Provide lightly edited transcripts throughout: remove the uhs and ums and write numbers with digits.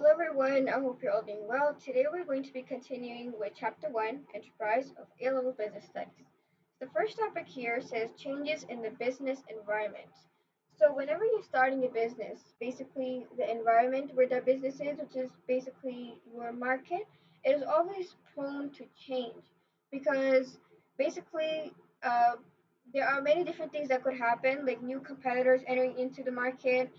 Hello everyone, I hope you're all doing well. Today we're going to be continuing with Chapter 1, Enterprise of A-Level Business Studies. The first topic here says changes in the business environment. So whenever you're starting a business, basically the environment where that business is, which is basically your market, it is always prone to change because basically uh, there are many different things that could happen, like new competitors entering into the market.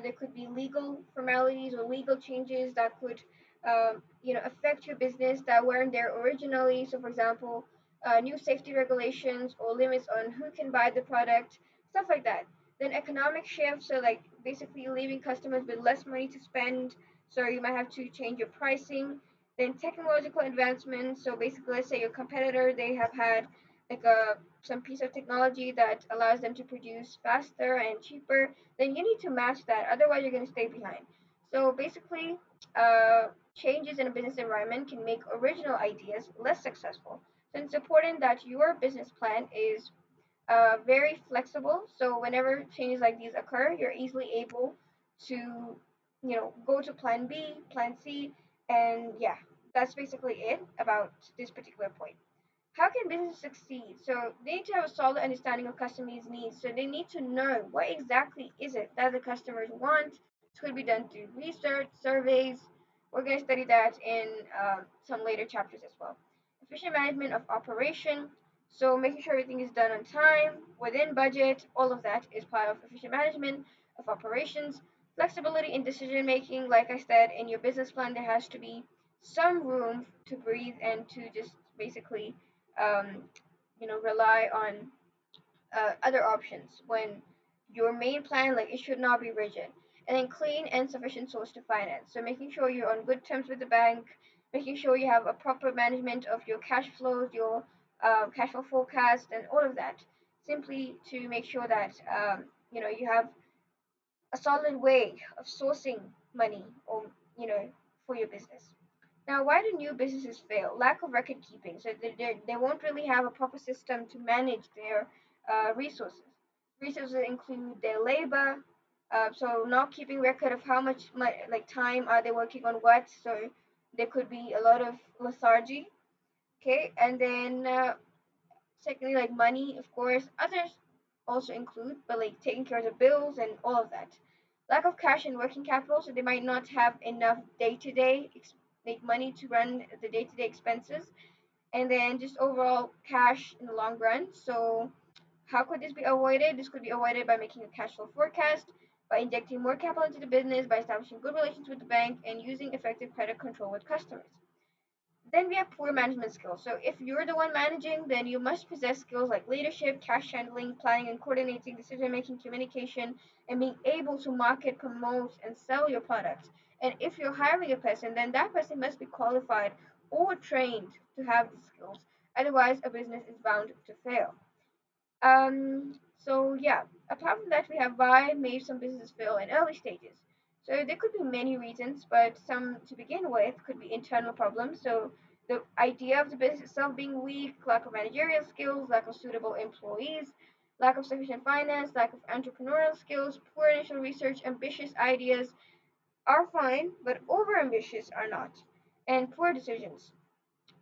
There could be legal formalities or legal changes that could, affect your business that weren't there originally. So, for example, new safety regulations or limits on who can buy the product, stuff like that. Then economic shifts, so like basically leaving customers with less money to spend. So you might have to change your pricing. Then technological advancements. So basically, let's say your competitor they have had like some piece of technology that allows them to produce faster and cheaper, then you need to match that. Otherwise, you're going to stay behind. So basically, changes in a business environment can make original ideas less successful. So it's important that your business plan is very flexible. So whenever changes like these occur, you're easily able to, go to plan B, plan C, and yeah, that's basically it about this particular point. How can businesses succeed? So they need to have a solid understanding of customers' needs. So they need to know what exactly is it that the customers want. It could be done through research, surveys. We're going to study that in some later chapters as well. Efficient management of operation. So making sure everything is done on time, within budget, all of that is part of efficient management of operations. Flexibility in decision making. Like I said, in your business plan, there has to be some room to breathe and to just basically um, rely on other options when your main plan, like it should not be rigid. And then clean and sufficient source to finance. So making sure you're on good terms with the bank, making sure you have a proper management of your cash flows, your cash flow forecast, and all of that. Simply to make sure that you have a solid way of sourcing money or for your business. Now, why do new businesses fail? Lack of record keeping. So they won't really have a proper system to manage their resources. Resources include their labor, so not keeping record of how much like time are they working on what. So there could be a lot of lethargy. Okay, and then secondly, like money, of course. Others also include, but like taking care of the bills and all of that. Lack of cash and working capital, so they might not have enough day-to-day make money to run the day-to-day expenses, and then just overall cash in the long run. So how could this be avoided? This could be avoided by making a cash flow forecast, by injecting more capital into the business, by establishing good relations with the bank, and using effective credit control with customers. Then we have poor management skills. So if you're the one managing, then you must possess skills like leadership, cash handling, planning and coordinating, decision making, communication, and being able to market, promote, and sell your product. And if you're hiring a person, then that person must be qualified or trained to have these skills. Otherwise, a business is bound to fail. So yeah, apart from that, we have why may some businesses fail in early stages. So there could be many reasons, but some to begin with could be internal problems. So the idea of the business itself being weak, lack of managerial skills, lack of suitable employees, lack of sufficient finance, lack of entrepreneurial skills, poor initial research, ambitious ideas are fine, but over ambitious are not, and poor decisions.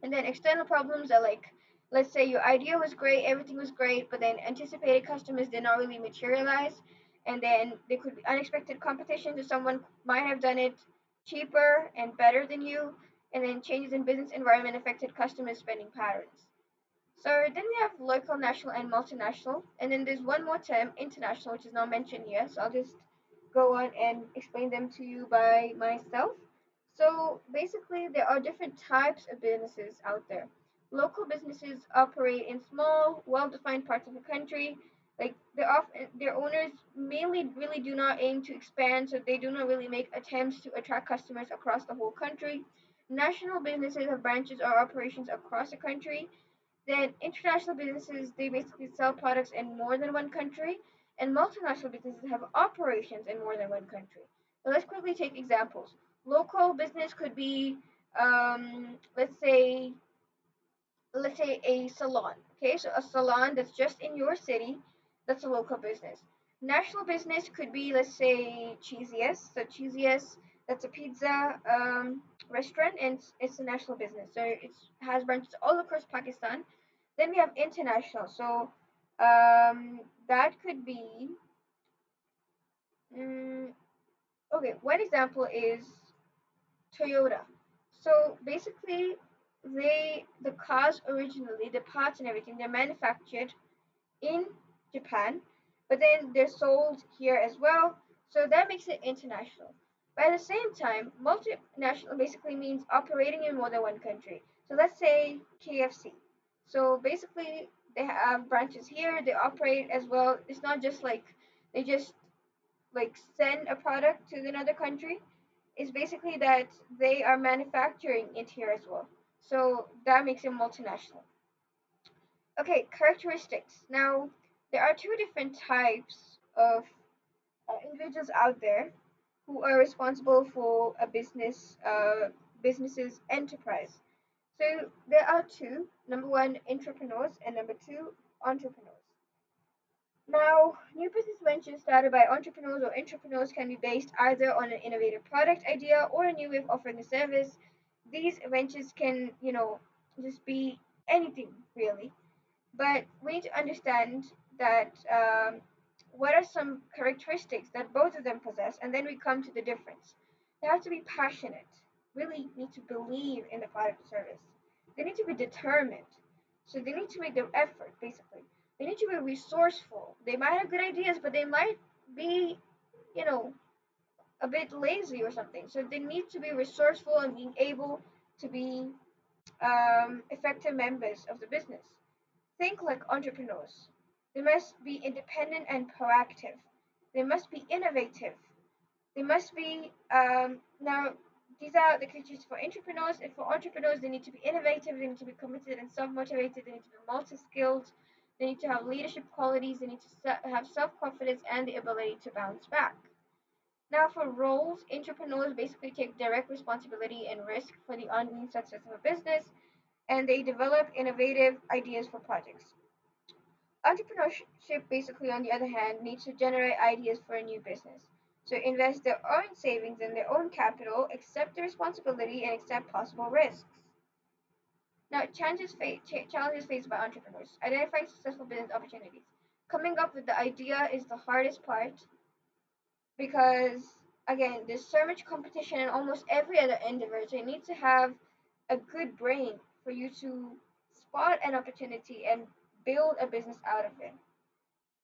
And then external problems are like, let's say your idea was great, everything was great, but then anticipated customers did not really materialize. And then there could be unexpected competition, so someone might have done it cheaper and better than you. And then changes in business environment affected customer spending patterns. So then we have local, national, and multinational. And then there's one more term, international, which is not mentioned here. So I'll just go on and explain them to you by myself. So basically, there are different types of businesses out there. Local businesses operate in small, well-defined parts of the country. Like their owners mainly really do not aim to expand, so they do not really make attempts to attract customers across the whole country. National businesses have branches or operations across the country. Then international businesses, they basically sell products in more than one country, and multinational businesses have operations in more than one country. So let's quickly take examples. Local business could be, um, let's say, let's say a salon. Okay, so a salon that's just in your city, that's a local business. National business could be, let's say, Cheesiest. So Cheesiest, That's a pizza restaurant, and it's a national business. So it has branches all across Pakistan. Then we have international. So that could be, mm, okay, one example is Toyota. So basically, the cars originally, the parts and everything, they're manufactured in Japan, but then they're sold here as well. So that makes it international. But at the same time, multinational basically means operating in more than one country. So let's say KFC. So basically, they have branches here. They operate as well. It's not just like they just like send a product to another country. It's basically that they are manufacturing it here as well. So that makes it multinational. Okay, characteristics. Now, there are two different types of individuals out there who are responsible for a business's enterprise. So there are two. Number one, entrepreneurs, and number two, entrepreneurs. Now, new business ventures started by entrepreneurs or entrepreneurs can be based either on an innovative product idea or a new way of offering a service. These ventures can, just be anything really. But we need to understand that what are some characteristics that both of them possess, and then we come to the difference. They have to be passionate, really need to believe in the product or service. They need to be determined. So they need to make the effort, basically. They need to be resourceful. They might have good ideas, but they might be, you know, a bit lazy or something. So they need to be resourceful and being able to be effective members of the business. Think like entrepreneurs. They must be independent and proactive. They must be innovative. They must be, now, these are the criteria for entrepreneurs. And for entrepreneurs, they need to be innovative, they need to be committed and self motivated, they need to be multi skilled, they need to have leadership qualities, they need to have self confidence and the ability to bounce back. Now, for roles, entrepreneurs basically take direct responsibility and risk for the ongoing success of a business, and they develop innovative ideas for projects. Entrepreneurship, basically, on the other hand, needs to generate ideas for a new business. So invest their own savings and their own capital, accept the responsibility, and accept possible risks. Now, challenges faced by entrepreneurs. Identifying successful business opportunities. Coming up with the idea is the hardest part because, again, there's so much competition in almost every other endeavor. So you need to have a good brain for you to spot an opportunity and build a business out of it.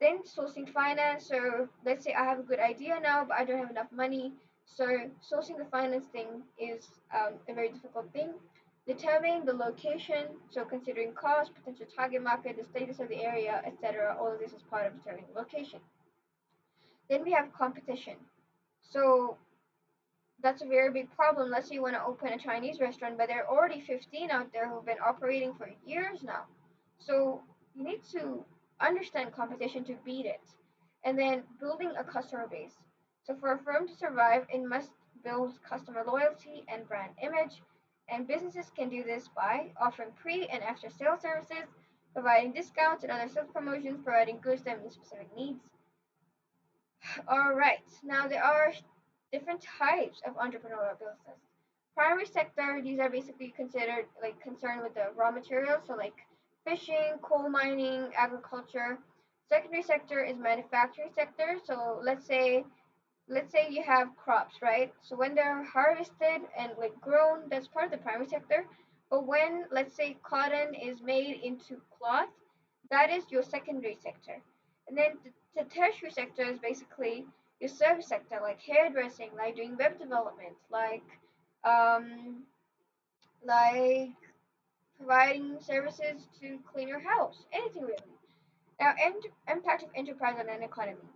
Then sourcing finance. So let's say I have a good idea now, but I don't have enough money. So sourcing the finance thing is a very difficult thing. Determining the location, so considering cost, potential target market, the status of the area, etc. All of this is part of determining the location. Then we have competition. So that's a very big problem. Let's say you want to open a Chinese restaurant, but there are already 15 out there who've been operating for years now. So you need to understand competition to beat it. And then building a customer base. So for a firm to survive, it must build customer loyalty and brand image. And businesses can do this by offering pre and after sales services, providing discounts and other sales promotions, providing goods that meet specific needs. All right. Now there are different types of entrepreneurial business. Primary sector, these are basically considered like concerned with the raw materials, so like fishing, coal mining, agriculture. Secondary sector is manufacturing sector. So let's say you have crops, right? So when they're harvested and like grown, that's part of the primary sector. But when, let's say, cotton is made into cloth, that is your secondary sector. And then the tertiary sector is basically your service sector, like hairdressing, like doing web development, um, like providing services to clean your house, anything really. Now, impact of enterprise on an economy.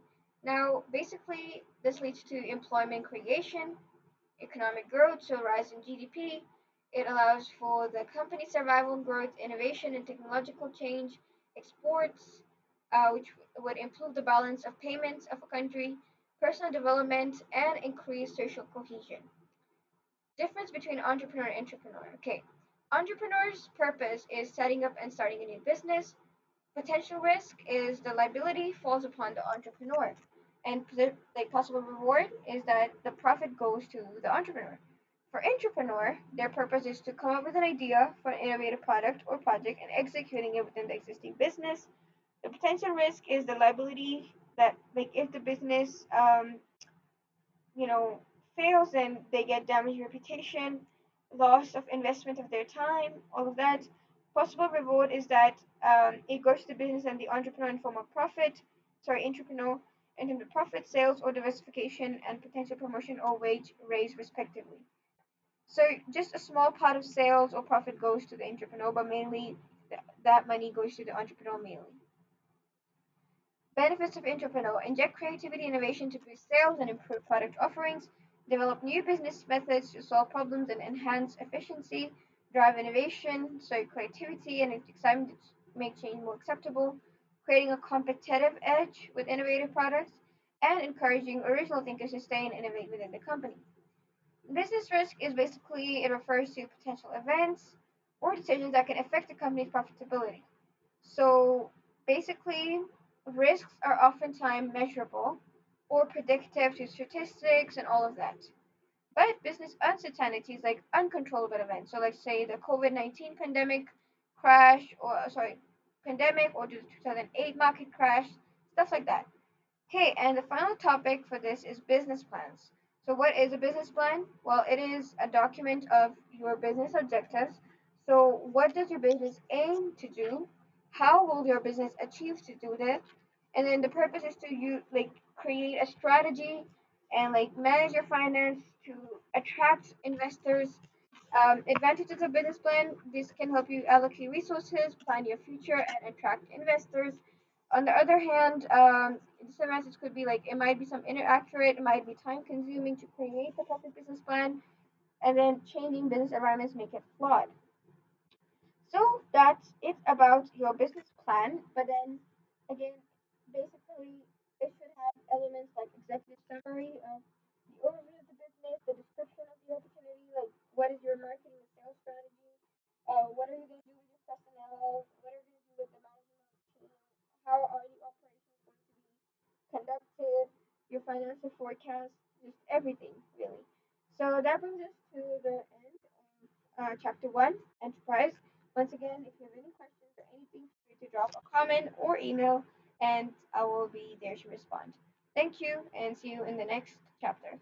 Now, basically, this leads to employment creation, economic growth, so rise in GDP. It allows for the company survival, growth, innovation, and technological change, exports, which would improve the balance of payments of a country, personal development, and increase social cohesion. Difference between entrepreneur and entrepreneur. Okay, entrepreneur's purpose is setting up and starting a new business. Potential risk is the liability falls upon the entrepreneur. And like possible reward is that the profit goes to the entrepreneur. For entrepreneur, their purpose is to come up with an idea for an innovative product or project and executing it within the existing business. The potential risk is the liability that, like, if the business, you know, fails, then they get damaged reputation, loss of investment of their time, all of that. Possible reward is that it goes to the business and the entrepreneur in form of profit, sorry, entrepreneur in terms of profit, sales, or diversification, and potential promotion or wage raise, respectively. So just a small part of sales or profit goes to the entrepreneur, but mainly that money goes to the entrepreneur mainly. Benefits of entrepreneur: inject creativity and innovation to boost sales and improve product offerings, develop new business methods to solve problems and enhance efficiency, drive innovation, so creativity and excitement to make change more acceptable, creating a competitive edge with innovative products, and encouraging original thinkers to stay and innovate within the company. Business risk is basically, it refers to potential events or decisions that can affect the company's profitability. So basically, risks are oftentimes measurable or predictive to statistics and all of that. But business uncertainties like uncontrollable events, so like say the COVID-19 pandemic crash, or sorry, pandemic, or the 2008 market crash, stuff like that. Okay, and the final topic for this is business plans. So, what is a business plan? Well, it is a document of your business objectives. So, what does your business aim to do? How will your business achieve to do that? And then the purpose is to you like create a strategy and like manage your finance to attract investors. Advantages of business plan: this can help you allocate resources, plan your future, and attract investors. On the other hand, disadvantages could be like it might be some inaccurate, it might be time consuming to create the perfect business plan, and then changing business environments make it flawed. So that's it about your business plan. But then again, basically, it should have elements like executive summary of the overview of the business, the description of the opportunity, like what is your marketing and sales strategy, what are you going to do with your personnel, what are you going to do with the management team, how are the operations going to be conducted, your financial forecast, just everything really. So that brings us to the end of chapter one, enterprise. Once again, if you have any questions or anything, feel free to drop a comment or email, and I will be there to respond. Thank you, and see you in the next chapter.